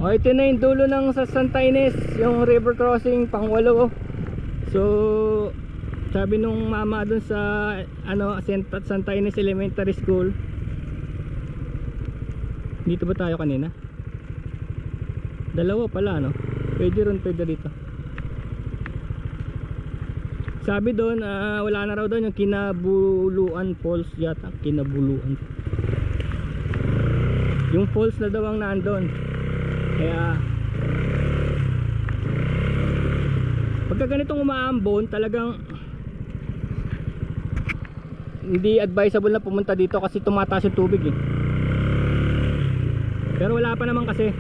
O, ito na yung dulo ng sa Santa Ines, yung river crossing pang-8. So sabi nung mama dun sa Santa Ines Elementary School, dito ba tayo kanina? Dalawa pala, no? Pwede rin, pwede dito. Sabi doon, wala na raw doon yung Kinabuluan Falls yata. Kinabuluan. Yung falls na daw ang nandun. Kaya pagka ganitong umaambon, talagang hindi advisable na pumunta dito kasi tumataas yung tubig eh. Pero wala pa naman kasi.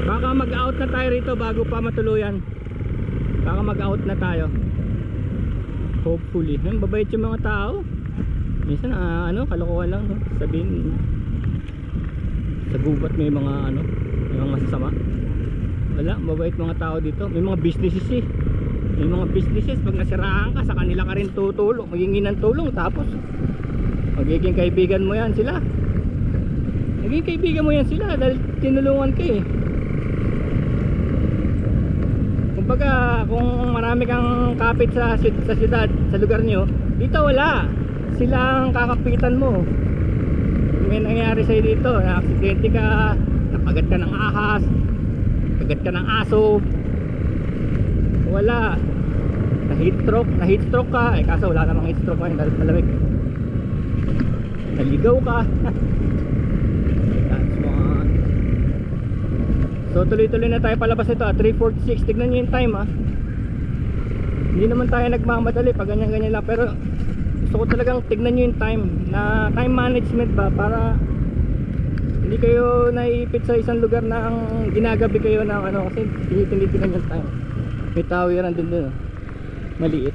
Baka mag-out na tayo rito bago pa matuluyan. Baka mag-out na tayo, hopefully. Babait yung mga tao. Minsan kalokohan lang, no? Sabihin sa gubat may mga may mga masasama. Wala, mabait mga tao dito. May mga businesses eh. May mga businesses, pag nasiraan ka, sa kanila ka rin tutulong, magiging ng tulong, tapos magiging kaibigan mo yan sila. Magiging kaibigan mo yan sila dahil tinulungan ka eh. Kumbaga, kung marami kang kapit sa syudad, sa lugar nyo, dito wala. Sila ang kakapitan mo. May nangyari sa'yo dito, na-aksidente ka, napagat ka ng ahas, kagat ka ng aso, wala, na heat stroke ka, kaso wala namang heat stroke dahil malamig, naligaw ka. That's one. So tuloy-tuloy na tayo palabas ito at 3:46. Tignan nyo yung time hindi naman tayo nagmamadali pag ganyan-ganyan lang, pero gusto ko talagang tignan nyo yung time, na time management ba, para hindi kayo naiipit sa isang lugar na ang ginagabi kayo ng kasi tinitingnan yung time. May tawiran din doon, maliit.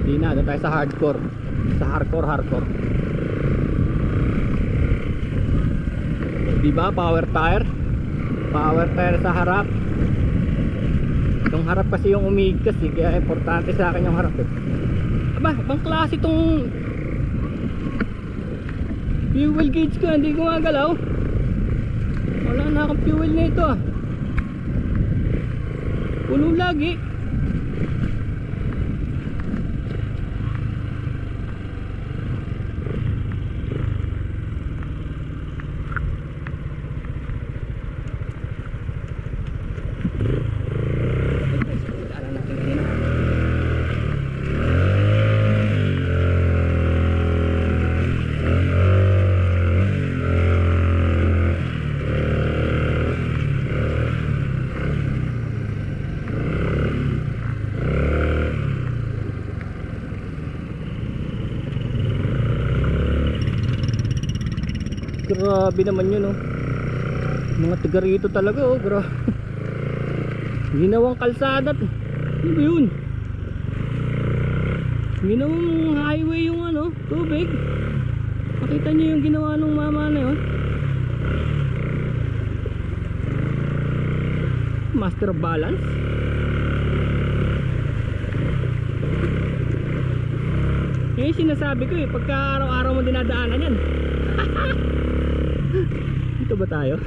Hindi na, doon tayo sa hardcore, sa hardcore. Diba, power tire sa harap. Yung harap kasi yung umigkas eh, kaya importante sa akin yung harap eh. Aba, ibang klase itong fuel gauge ko, hindi gumagalaw. Wala na akong fuel na ito puno lagi. Grabe naman yun mga taga rito talaga grabe. Ginawang kalsada, ano ba yun? Ginawang highway yung tubig. Makita nyo yung ginawa ng mama na yun. Master of balance. Yan yung sinasabi ko pagka araw-araw mo dinadaanan yan. Dito ba tayo?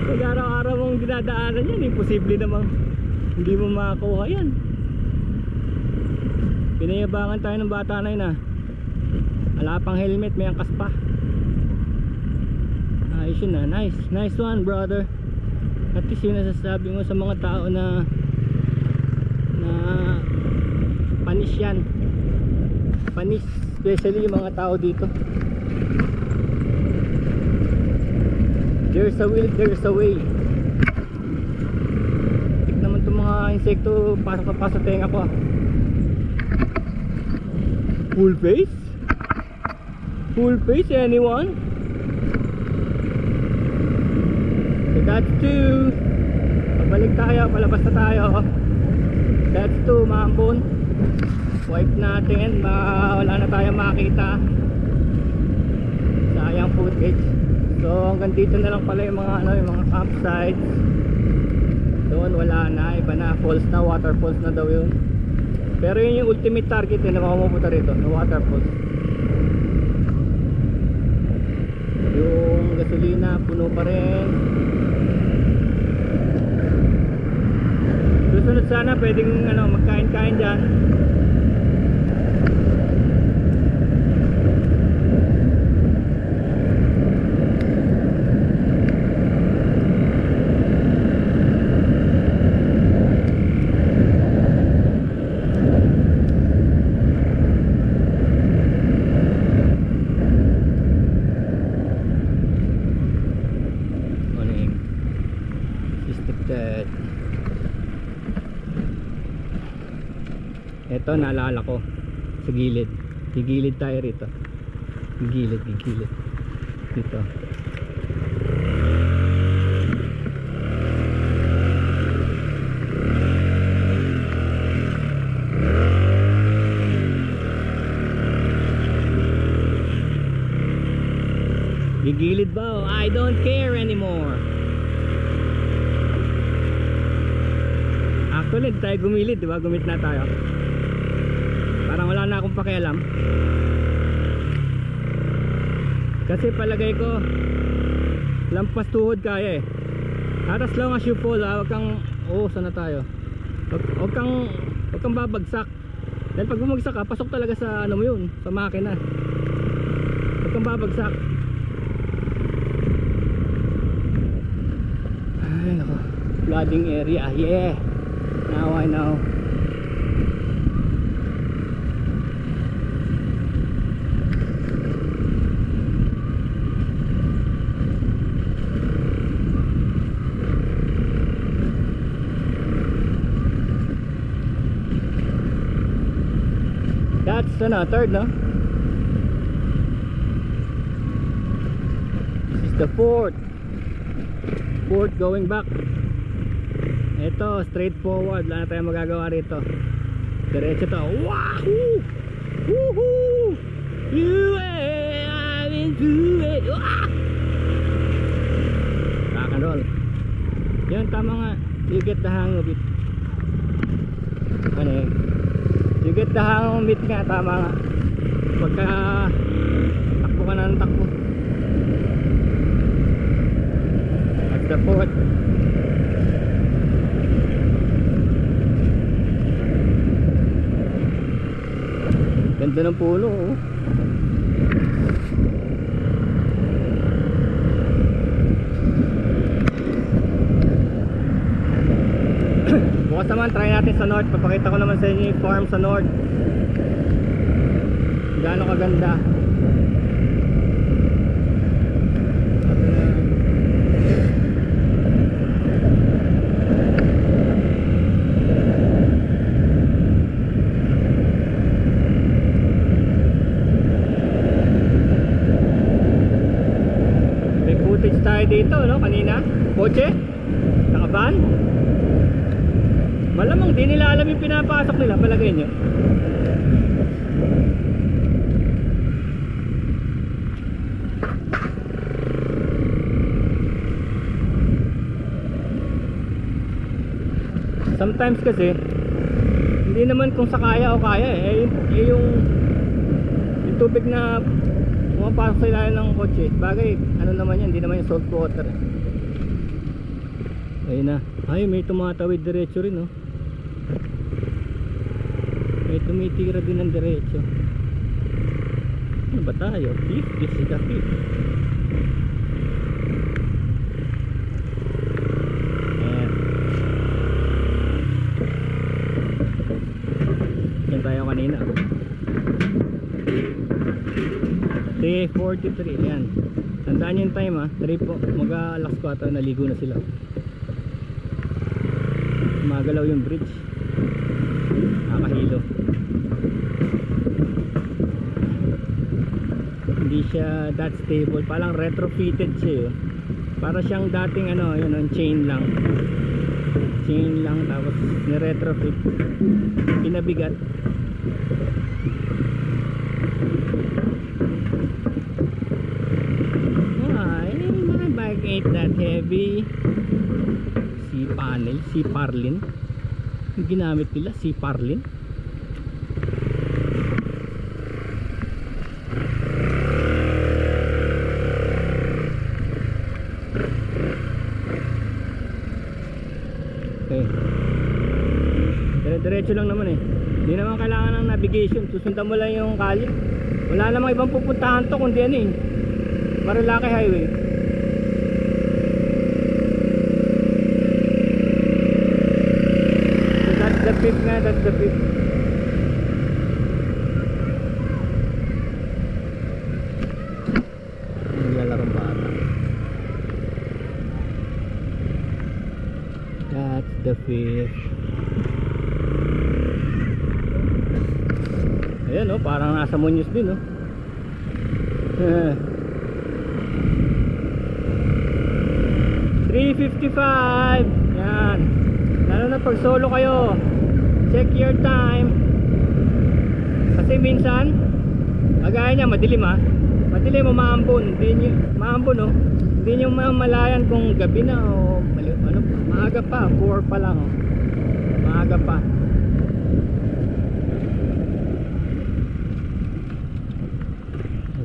Pag araw-araw mong dinadaanan yan, imposible namang hindi mo makakuha yan. Pinayabangan tayo ng bata na yun wala pang helmet, may angkas pa. Ayos yun nice one brother. At least yun nasasabi mo sa mga tao na panis yan. Panis, especially yung mga tao dito. There's a will, there's a way. Tik naman itong mga insekto, pasok pa sa tenga ko Full face? Full face, anyone? So that's two. Pabalik tayo, palabas na tayo. That's two, maambon. Wipe natin, wala na tayo makita. Sayang footage. So hanggang dito na lang pala yung mga yung mga campsites. Doon wala na, iba na, falls na, waterfalls na daw yun. Pero yun yung ultimate target na makamupunta rito, na waterfalls. Yung gasolina puno pa rin. Susunod sana pwedeng magkain-kain dyan. Ito naalala ko sa gilid. Gigilid tayo rito. Gigilid dito. Gigilid ba? I don't care anymore. Actually, hindi tayo gumilid, di ba? Gumit na tayo. Parang wala na akong pakialam. Kasi palagay ko lampas tuhod kaya eh. As long as you fall, wag kang sana tayo. Wag kang babagsak. Dahil pag bumagsak ka, pasok talaga sa mo yun, sa makina. Wag kang babagsak. Ay nako, flooding area. Yeah. Now I know. That's third, no? This is the fourth going back. Ito straight forward, wala na tayong magagawa rito. Diretso to. Wahoo! Woohoo! I'm into it. Rock and roll. Yan, tama nga. You get the hang of it. Ano eh? You get the hang of it nga, tama nga. Pagka takbo ka na ng takbo. That's the fourth. Ganda ng puno, oh. Bukas naman, try natin sa north. Papakita ko naman sa inyo yung farm sa north. Gaano kaganda. May footage tayo dito, no? Kanina. Kotse? Nakaban? Malamang di nila alam yung pinapasok nila, palagay nyo. Sometimes kasi hindi naman kung sa kaya o kaya eh, yung tubig na pumapasok sa ilalim ng kotse, bagay ano naman yan, hindi naman yung salt water eh. Ayun na, ay may tumatawid diretso rin, no? May tumitira din ng diretso. Ano ba tayo? Fifth? This is the fifth. Ayan. Yan tayo kanina. 3:43. Yan. Tandaan nyo yung time, ha? 3 po. Mag-alas 4 naligo na sila. Magalaw yung bridge. Nakahilo. Hindi siya that stable. Parang retrofitted siya, yun. Para siyang dating yun, chain lang. Chain lang tapos ni-retrofit. Pinabigat. My bike ain't that heavy. C-panel, C-parlin. Yung ginamit nila, C-parlin. diretso lang naman eh. Hindi naman kailangan ng navigation, susundan mo lang yung kalye. Wala namang ibang pupuntahan to kundi ano eh, Marilaki Highway. So that's the fifth nga, that's the fifth. Naglalarong bata. That's the fifth. Ayan o, parang nasa Muñoz din o. 3:55. Yan. Lalo na pag solo kayo, check your time. Kasi minsan kagaya niya, madilim ha. Madilim o maambon. Maambon o. Hindi nyo mamalayan kung gabi na o ano, maaga pa, 4 pa lang o. Maaga pa.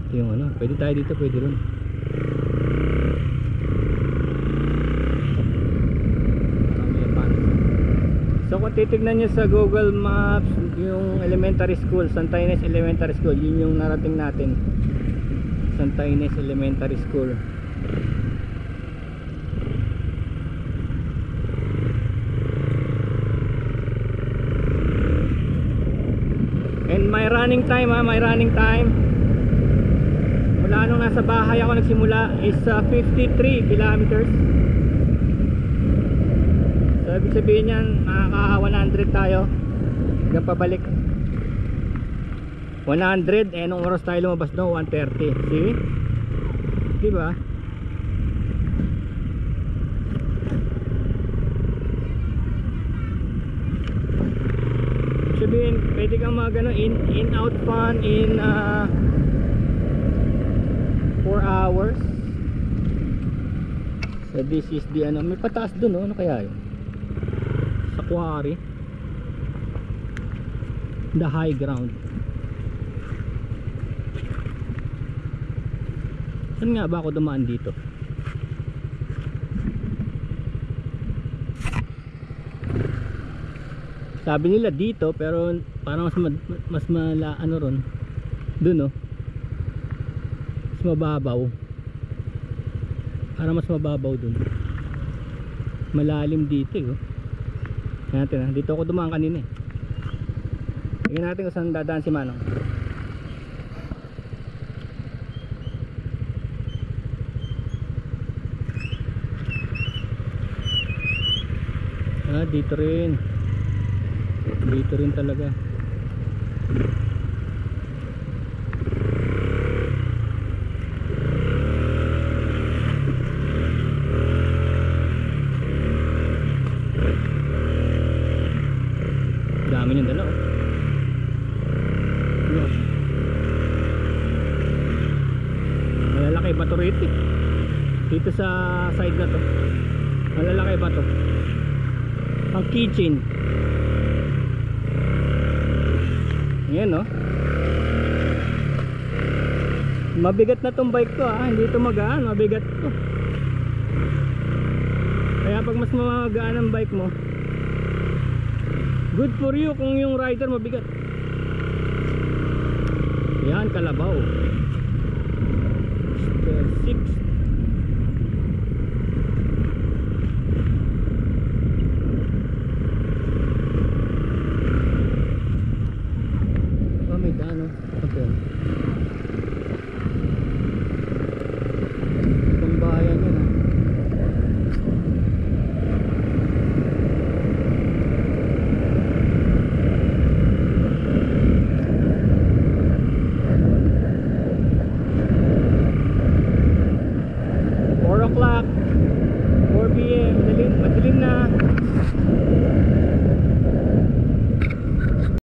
Ito yung ano, pwede tayo dito, pwede rin. So kung titignan nyo sa Google Maps yung elementary school, Santa Ines Elementary School, yun yung narating natin, Santa Ines Elementary School. And my running time ha, my running time mula nung nasa bahay ako nagsimula is 53 kilometers. So ibig sabihin yan, makaka 100 tayo hanggang pabalik 100. Eh nung oras tayo lumabas no, 1:30. See? Diba? Sabihin, pwede kang mag ano, in out fun in 4 hours. So this is the ano, may pataas dun no? Ano kaya yun? Sa quarry, the high ground. Saan nga ba ako dumaan dito? Sabi nila dito pero parang mas ano ron dun no, mas mababaw, parang mas mababaw dun, malalim dito eh oh. Natin, dito ako dumaan kanina eh. Tingnan natin kung saan dadaan si Manong. Dito rin. Dito rin talaga. Dami niyang dala oh. Malalaki bato rito eh. Dito sa side na to, malalaki bato. Ang kitchen. Yan no. Mabigat na tong bike ko hindi ito magaan, mabigat to. Kaya pag mas magaan ang bike mo, good for you kung yung rider mabigat. Yan, Kalabaw. 6